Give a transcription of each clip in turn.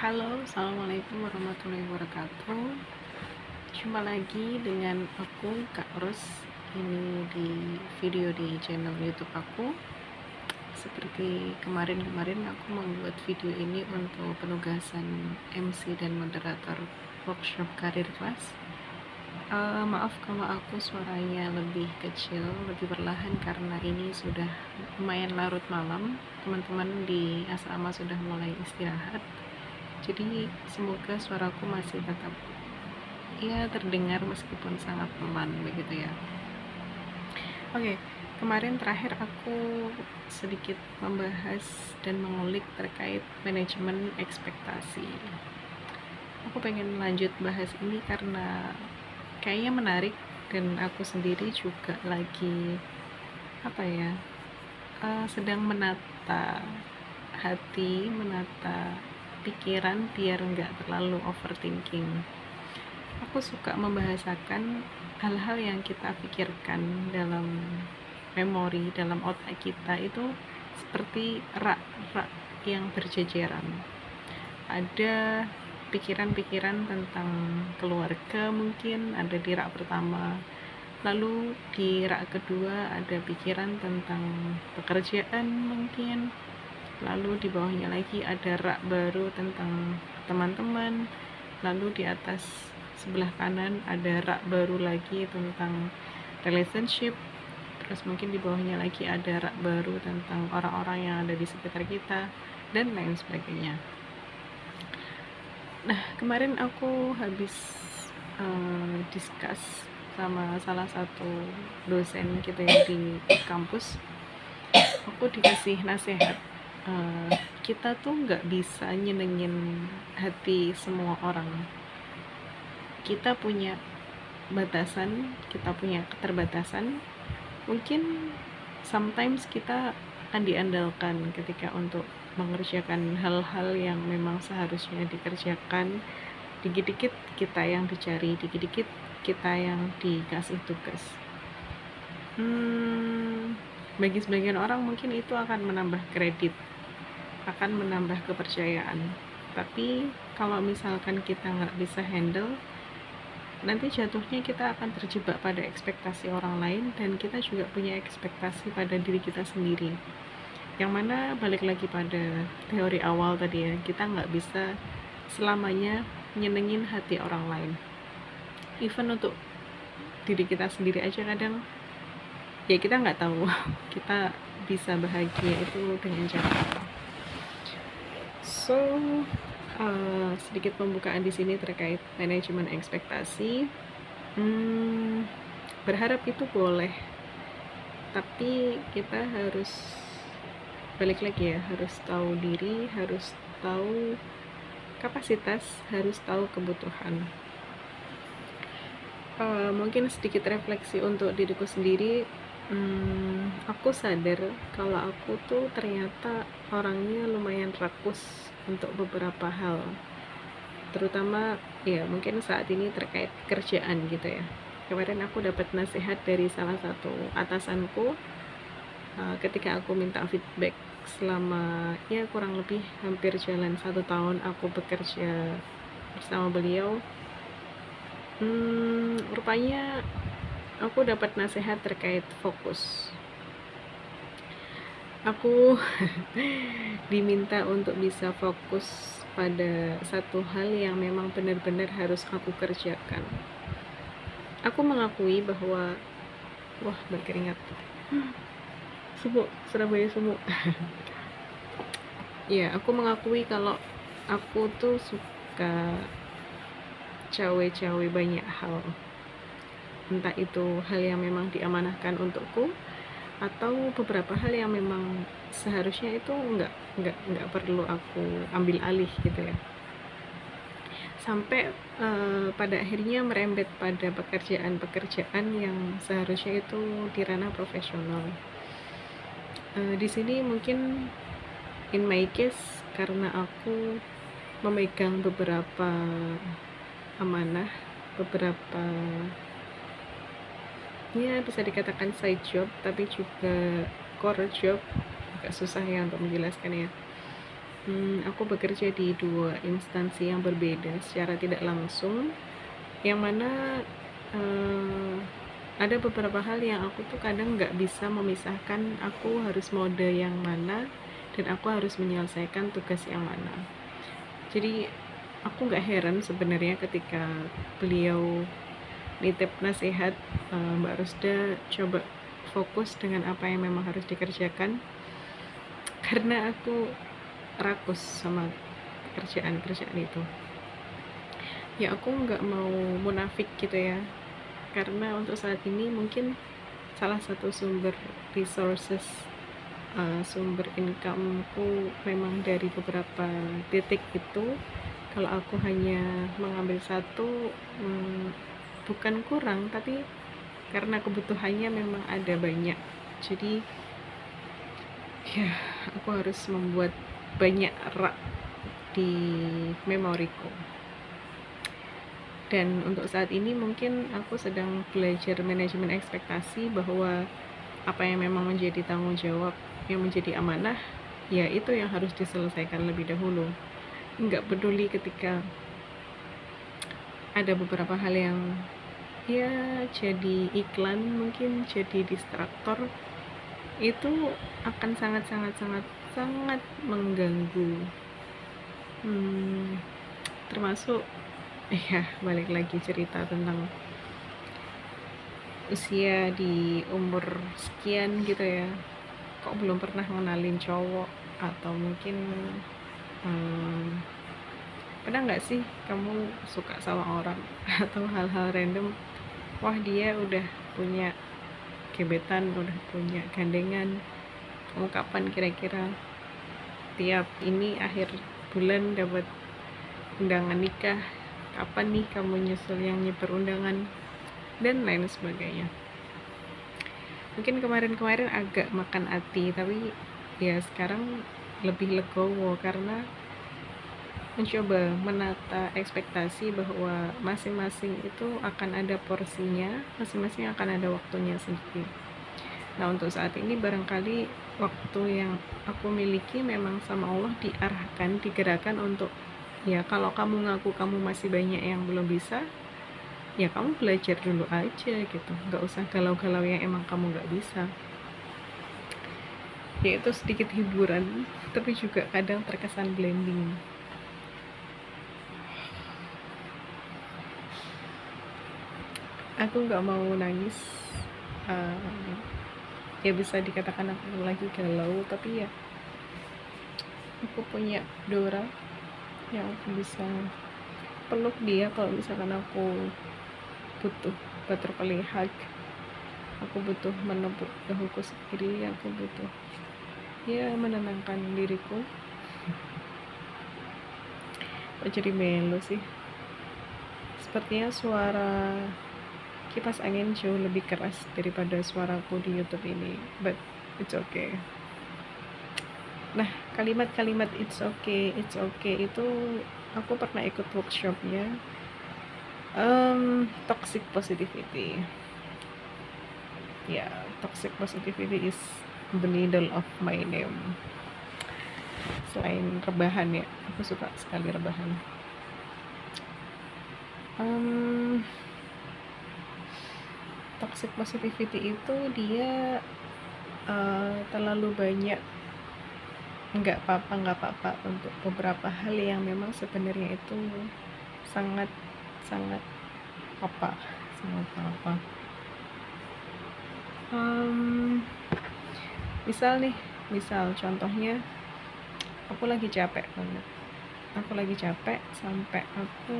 Halo, assalamualaikum warahmatullahi wabarakatuh. Jumpa lagi dengan aku, Kak Ros. Ini di video di channel YouTube aku. Seperti kemarin-kemarin aku membuat video ini untuk penugasan MC dan moderator workshop karir kelas. Maaf kalau aku suaranya lebih kecil, lebih perlahan karena ini sudah lumayan larut malam. Teman-teman di asrama sudah mulai istirahat. Jadi semoga suaraku masih tetap terdengar meskipun sangat pelan begitu ya. Oke, kemarin terakhir aku sedikit membahas dan mengulik terkait manajemen ekspektasi. Aku pengen lanjut bahas ini karena kayaknya menarik dan aku sendiri juga lagi sedang menata hati, menata pikiran biar nggak terlalu overthinking. Aku suka membahasakan hal-hal yang kita pikirkan dalam memori, dalam otak kita itu seperti rak-rak yang berjejeran. Ada pikiran-pikiran tentang keluarga mungkin ada di rak pertama, lalu di rak kedua ada pikiran tentang pekerjaan mungkin, lalu di bawahnya lagi ada rak baru tentang teman-teman, lalu di atas sebelah kanan ada rak baru lagi tentang relationship, terus mungkin di bawahnya lagi ada rak baru tentang orang-orang yang ada di sekitar kita dan lain sebagainya. Nah, kemarin aku habis discuss sama salah satu dosen gitu ya di kampus. Aku dikasih nasihat, kita tuh nggak bisa nyenengin hati semua orang. Kita punya batasan, kita punya keterbatasan. Mungkin sometimes kita akan diandalkan ketika untuk mengerjakan hal-hal yang memang seharusnya dikerjakan. Dikit-dikit kita yang dicari, dikit-dikit kita yang dikasih tugas. Bagi sebagian orang mungkin itu akan menambah kredit, akan menambah kepercayaan. Tapi kalau misalkan kita nggak bisa handle, nanti jatuhnya kita akan terjebak pada ekspektasi orang lain, dan kita juga punya ekspektasi pada diri kita sendiri. Yang mana balik lagi pada teori awal tadi ya, kita nggak bisa selamanya nyenengin hati orang lain. Even untuk diri kita sendiri aja kadang ya kita nggak tahu kita bisa bahagia itu dengan cara apa. So sedikit pembukaan di sini terkait manajemen ekspektasi. Berharap itu boleh, tapi kita harus balik lagi ya, harus tahu diri, harus tahu kapasitas, harus tahu kebutuhan. Mungkin sedikit refleksi untuk diriku sendiri. Aku sadar kalau aku tuh ternyata orangnya lumayan rakus untuk beberapa hal, terutama ya mungkin saat ini terkait kerjaan gitu ya. Kemarin aku dapat nasihat dari salah satu atasanku ketika aku minta feedback selama ya kurang lebih hampir jalan 1 tahun aku bekerja bersama beliau. Rupanya aku dapat nasihat terkait fokus. Aku diminta untuk bisa fokus pada satu hal yang memang benar-benar harus aku kerjakan. Aku mengakui bahwa berkeringat. Sumuk, Surabaya sumuk. Ya, aku mengakui kalau aku tuh suka cawe-cawe banyak hal. Entah itu hal yang memang diamanahkan untukku, atau beberapa hal yang memang seharusnya itu nggak perlu aku ambil alih gitu ya. Sampai pada akhirnya merembet pada pekerjaan-pekerjaan yang seharusnya itu di ranah profesional. Di sini mungkin in my case karena aku memegang beberapa amanah, beberapa ya bisa dikatakan side job tapi juga core job, agak susah ya untuk menjelaskan ya. aku bekerja di 2 instansi yang berbeda secara tidak langsung, yang mana ada beberapa hal yang aku tuh kadang nggak bisa memisahkan aku harus mode yang mana dan aku harus menyelesaikan tugas yang mana. Jadi aku nggak heran sebenarnya ketika beliau nitip nasihat, Mbak Rusda coba fokus dengan apa yang memang harus dikerjakan, karena aku rakus sama kerjaan itu. Ya aku nggak mau munafik gitu ya, karena untuk saat ini mungkin salah satu sumber resources, sumber incomeku memang dari beberapa titik itu. Kalau aku hanya mengambil satu, bukan kurang, tapi karena kebutuhannya memang ada banyak, jadi ya aku harus membuat banyak rak di memoriku. Dan untuk saat ini mungkin aku sedang belajar manajemen ekspektasi, bahwa apa yang memang menjadi tanggung jawab, yang menjadi amanah, ya itu yang harus diselesaikan lebih dahulu. Nggak peduli ketika ada beberapa hal yang ya jadi iklan, mungkin jadi distraktor, itu akan sangat mengganggu. Termasuk ya balik lagi cerita tentang usia di umur sekian gitu ya, kok belum pernah ngenalin cowok, atau mungkin pernah nggak sih kamu suka sama orang atau hal-hal random, wah dia udah punya gebetan, udah punya gandengan, kamu kapan kira-kira tiap ini akhir bulan dapat undangan nikah, kapan nih kamu nyusul yang nyebar undangan, dan lain sebagainya. Mungkin kemarin-kemarin agak makan hati, tapi ya sekarang lebih legowo karena mencoba menata ekspektasi bahwa masing-masing itu akan ada porsinya, masing-masing akan ada waktunya sendiri. Nah untuk saat ini barangkali waktu yang aku miliki memang sama Allah diarahkan, digerakkan untuk ya kalau kamu ngaku kamu masih banyak yang belum bisa, ya kamu belajar dulu aja gitu, nggak usah galau-galau yang emang kamu nggak bisa. Ya itu sedikit hiburan, tapi juga kadang terkesan blending. Aku nggak mau nangis, ya bisa dikatakan aku lagi galau, tapi ya aku punya Dora yang aku bisa peluk dia kalau misalkan aku butuh butterfly hug, aku butuh menepuk dahuku sendiri, aku butuh ya menenangkan diriku. Kok jadi melo sih? Sepertinya suara kipas angin jauh lebih keras daripada suaraku di YouTube ini, but it's okay. Nah, kalimat-kalimat it's okay itu aku pernah ikut workshopnya, toxic positivity. Ya, toxic positivity is the middle of my name. Selain rebahan ya, aku suka sekali rebahan. Toxic positivity itu dia terlalu banyak nggak apa-apa untuk beberapa hal yang memang sebenarnya itu sangat apa. Misal contohnya aku lagi capek banget, sampai aku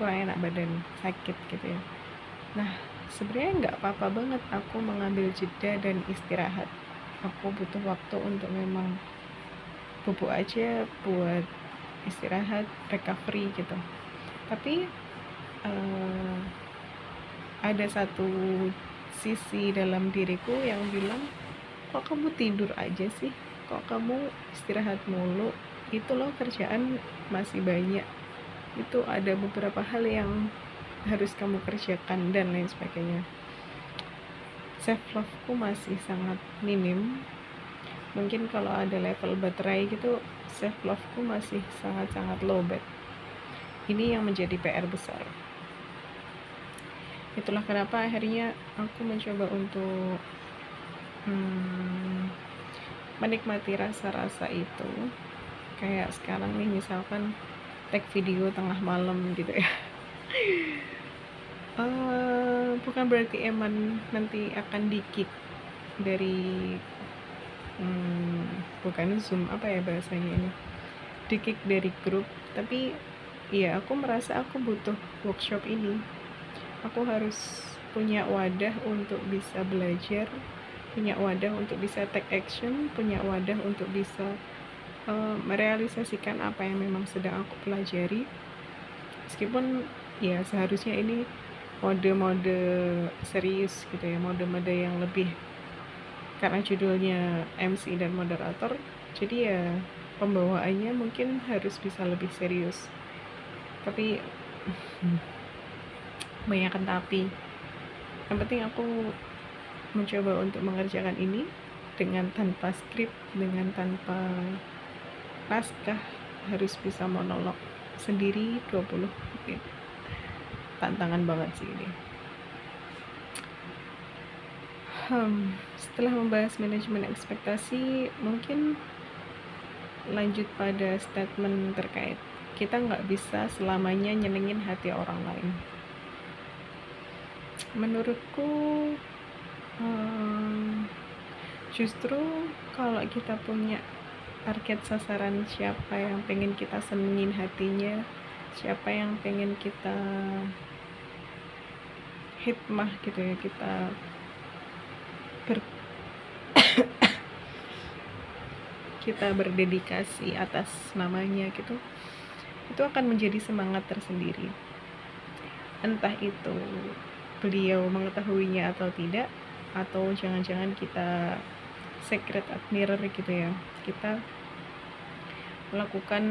kurang enak badan, sakit gitu ya. Nah sebenarnya nggak apa-apa banget aku mengambil jeda dan istirahat. Aku butuh waktu untuk memang bubuk aja buat istirahat, recovery gitu. Tapi ada satu sisi dalam diriku yang bilang, kok kamu tidur aja sih, kok kamu istirahat mulu, itu loh kerjaan masih banyak, itu ada beberapa hal yang harus kamu kerjakan dan lain sebagainya. Self love ku masih sangat minim, Mungkin kalau ada level baterai gitu, self love-ku masih sangat-sangat low bat. Ini yang menjadi PR besar. Itulah kenapa akhirnya aku mencoba untuk menikmati rasa-rasa itu. Kayak sekarang nih, misalkan tag video tengah malam gitu ya. Bukan berarti Eman nanti akan di-kick dari bukan Zoom, apa ya bahasanya ini, di-kick dari grup, tapi ya aku merasa aku butuh workshop ini. Aku harus punya wadah untuk bisa belajar, punya wadah untuk bisa take action, punya wadah untuk bisa merealisasikan apa yang memang sedang aku pelajari. Meskipun ya seharusnya ini mode-mode serius gitu ya, mode-mode yang lebih, karena judulnya MC dan moderator, jadi ya pembawaannya mungkin harus bisa lebih serius. Tapi banyakkan tapi, yang penting aku mencoba untuk mengerjakan ini dengan tanpa skrip, dengan tanpa naskah, harus bisa monolog sendiri 20 menit. Tantangan banget sih ini. Setelah membahas manajemen ekspektasi, mungkin lanjut pada statement terkait kita nggak bisa selamanya nyenengin hati orang lain. Menurutku justru kalau kita punya target sasaran, siapa yang pengen kita senengin hatinya, siapa yang pengen kita hikmah gitu ya, kita berdedikasi atas namanya gitu, itu akan menjadi semangat tersendiri. Entah itu beliau mengetahuinya atau tidak, atau jangan-jangan kita secret admirer gitu ya, kita melakukan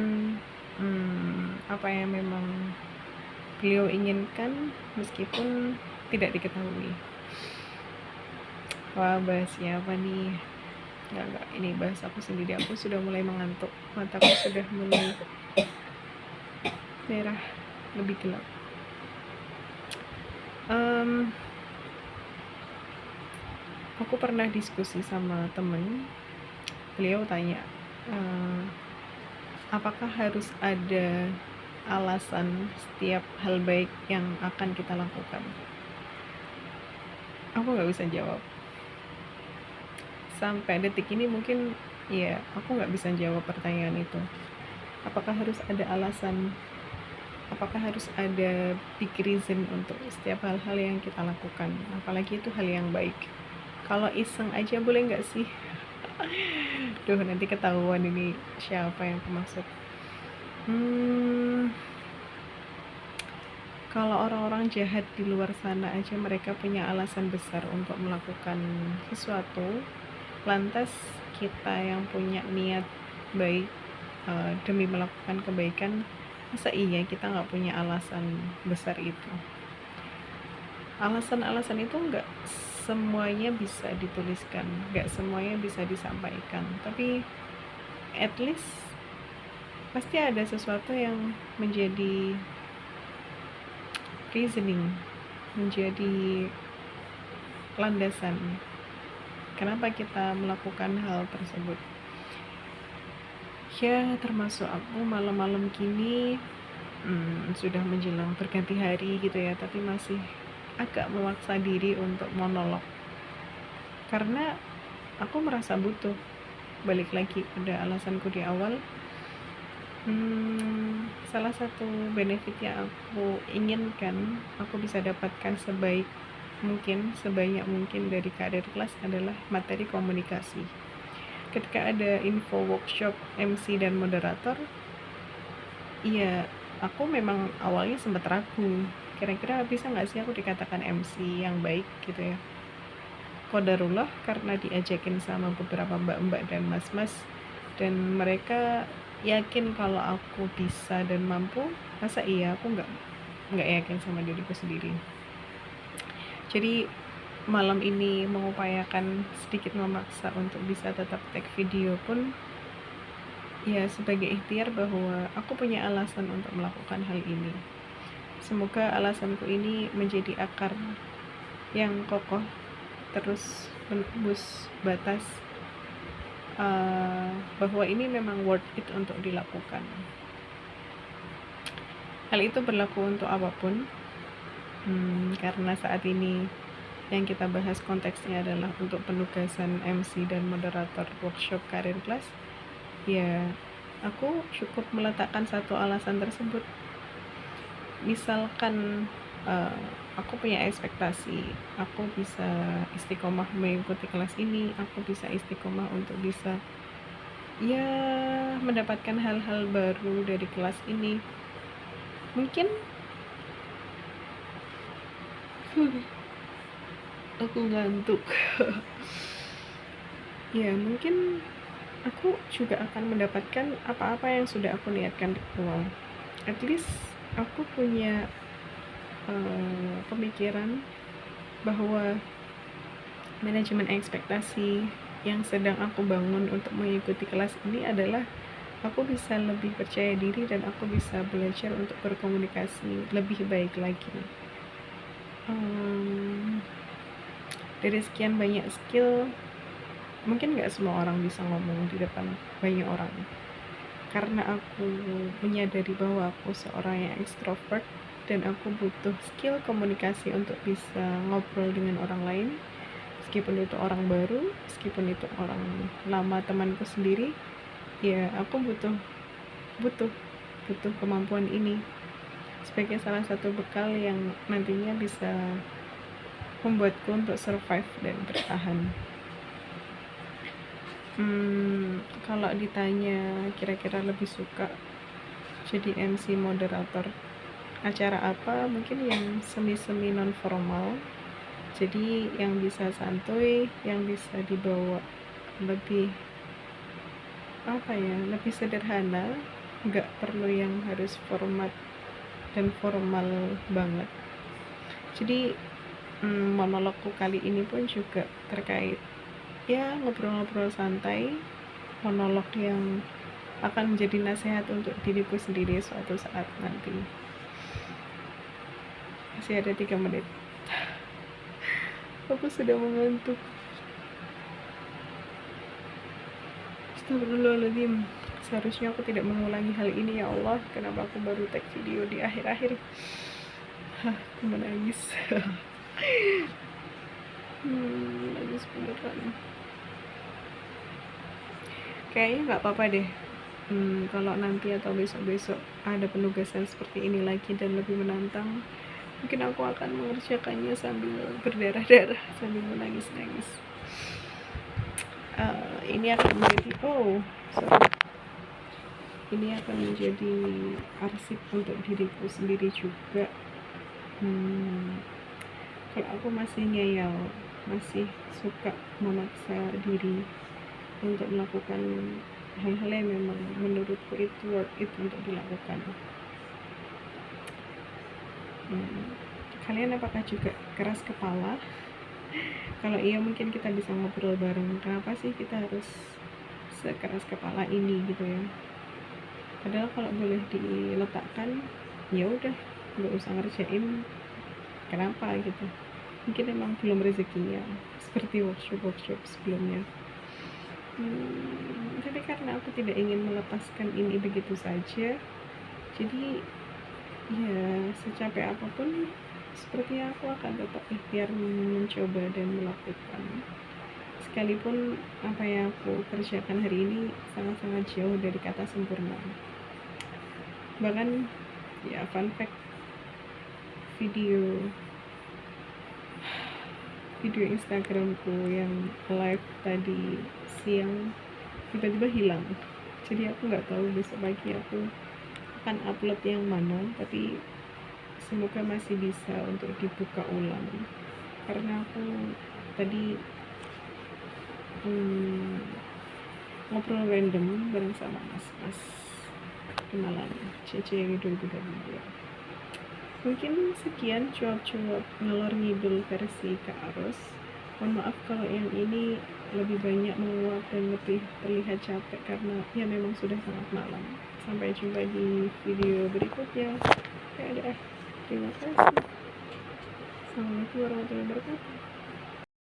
apa yang memang beliau inginkan meskipun tidak diketahui. Wah, bahas siapa nih? Enggak, ini bahas aku sendiri. Aku sudah mulai mengantuk, mataku sudah mulai merah, lebih gelap. Aku pernah diskusi sama temen, beliau tanya, apakah harus ada alasan setiap hal baik yang akan kita lakukan? Aku gak bisa jawab. Sampai detik ini mungkin ya aku gak bisa jawab pertanyaan itu. Apakah harus ada alasan, apakah harus ada big reason untuk setiap hal-hal yang kita lakukan, apalagi itu hal yang baik. Kalau iseng aja boleh gak sih? Duh, nanti ketahuan ini siapa yang aku maksud. Kalau orang-orang jahat di luar sana aja mereka punya alasan besar untuk melakukan sesuatu, lantas kita yang punya niat baik demi melakukan kebaikan, masa iya kita nggak punya alasan besar itu? Alasan-alasan itu nggak semuanya bisa dituliskan, nggak semuanya bisa disampaikan, tapi at least pasti ada sesuatu yang menjadi reasoning, menjadi landasan kenapa kita melakukan hal tersebut. Ya, termasuk aku malam-malam gini sudah menjelang berganti hari gitu ya, tapi masih agak memaksa diri untuk monolog karena aku merasa butuh. Balik lagi pada alasanku di awal, salah satu benefit yang aku inginkan aku bisa dapatkan sebaik mungkin, sebanyak mungkin dari karir kelas adalah materi komunikasi. Ketika ada info workshop MC dan moderator, iya aku memang awalnya sempat ragu, kira-kira bisa nggak sih aku dikatakan MC yang baik gitu ya. Qadarullah karena diajakin sama beberapa mbak-mbak dan mas-mas, dan mereka yakin kalau aku bisa dan mampu, masa iya aku nggak yakin sama diriku sendiri. Jadi malam ini mengupayakan sedikit memaksa untuk bisa tetap take video pun ya sebagai ikhtiar bahwa aku punya alasan untuk melakukan hal ini. Semoga alasanku ini menjadi akar yang kokoh terus menembus batas bahwa ini memang worth it untuk dilakukan. Hal itu berlaku untuk apapun, karena saat ini yang kita bahas konteksnya adalah untuk penugasan MC dan moderator workshop Career Class. Ya, aku cukup meletakkan satu alasan tersebut. Misalkan aku punya ekspektasi, aku bisa istiqomah mengikuti kelas ini, aku bisa istiqomah untuk bisa ya mendapatkan hal-hal baru dari kelas ini. Mungkin aku ngantuk. Ya, mungkin aku juga akan mendapatkan apa-apa yang sudah aku niatkan di awal. At least aku punya pemikiran bahwa manajemen ekspektasi yang sedang aku bangun untuk mengikuti kelas ini adalah aku bisa lebih percaya diri dan aku bisa belajar untuk berkomunikasi lebih baik lagi. Dari sekian banyak skill, mungkin gak semua orang bisa ngomong di depan banyak orang, karena aku menyadari bahwa aku seorang yang ekstrovert dan aku butuh skill komunikasi untuk bisa ngobrol dengan orang lain, meskipun itu orang baru, meskipun itu orang lama temanku sendiri. Ya, aku butuh kemampuan ini sebagai salah satu bekal yang nantinya bisa membuatku untuk survive dan bertahan. Kalau ditanya kira-kira lebih suka jadi MC moderator acara apa, mungkin yang semi non formal, jadi yang bisa santuy, yang bisa dibawa lebih lebih sederhana, nggak perlu yang harus format dan formal banget. Jadi monologku kali ini pun juga terkait ya ngobrol-ngobrol santai, monolog yang akan menjadi nasihat untuk diriku sendiri suatu saat nanti. Masih ada 3 menit. Aku sudah mengantuk. Astagfirullahaladzim, seharusnya aku tidak mengulangi hal ini, ya Allah. Kenapa aku baru tag video di akhir-akhir? Aku menangis. Nangis beneran. Kayaknya nggak apa-apa deh kalau nanti atau besok-besok ada penugasan seperti ini lagi dan lebih menantang. Mungkin aku akan mengerjakannya sambil berdarah-darah, sambil menangis-nangis. Ini akan menjadi ini akan menjadi arsip untuk diriku sendiri juga. Kalau aku masih ngeyel, masih suka memaksa diri untuk melakukan hal-hal yang memang menurutku itu worth it untuk dilakukan. Kalian apakah juga keras kepala? Kalau iya, mungkin kita bisa ngobrol bareng. Kenapa sih kita harus sekeras kepala ini gitu ya? Padahal kalau boleh diletakkan, ya udah nggak usah ngerjain. Kenapa gitu? Mungkin emang belum rezekinya, seperti workshop sebelumnya. Tapi karena aku tidak ingin melepaskan ini begitu saja, jadi ya secapek apapun sepertinya aku akan tetap ikhtiar mencoba dan melakukan, sekalipun apa yang aku kerjakan hari ini sangat-sangat jauh dari kata sempurna. Bahkan ya fun fact, video Instagramku yang live tadi siang tiba-tiba hilang, jadi aku nggak tahu besok pagi aku akan upload yang mana, tapi semoga masih bisa untuk dibuka ulang, karena aku tadi ngobrol random bareng sama mas kenalan CC 2022. Mungkin sekian cuap-cuap ngalor ngidul versi Kak Ros. Mohon maaf kalau yang ini lebih banyak menguap dan lebih terlihat capek karena ya memang sudah sangat malam. Sampai jumpa di video berikutnya. Dadah. Terima kasih. Assalamualaikum warahmatullahi wabarakatuh.